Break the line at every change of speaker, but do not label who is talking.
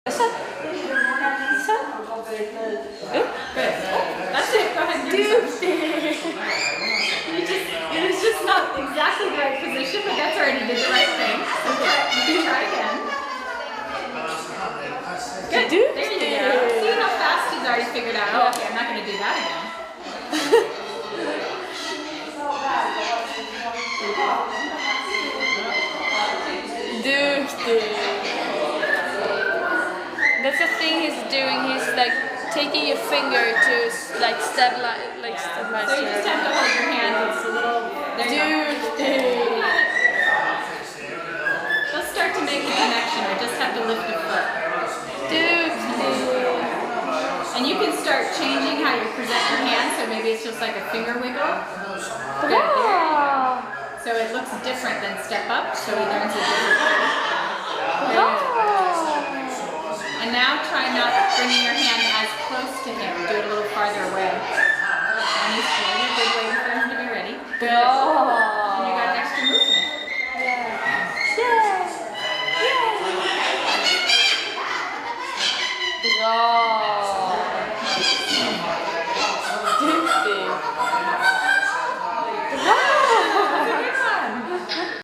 This one? This one? Good. That's it. Go ahead and do it was just not exactly the right position, but that's already did the right thing. Okay. Try again. Good. There you go. See how fast he's already figured out. Oh, okay, I'm not going to do that again. That's the thing he's doing. He's like taking your finger to like stabilize. So you just have to hold your hand. It's a little. Let's start to make the connection. I just have to lift a foot. And you can start changing how you present your hand. So maybe it's just like a finger wiggle. Good. There you go. So it looks different than step up. So he learns it differently. And now try not bringing your hand as close to him. Do it a little farther away. And he's holding a good way for him to be ready. Good. And you got an extra movement. Yeah.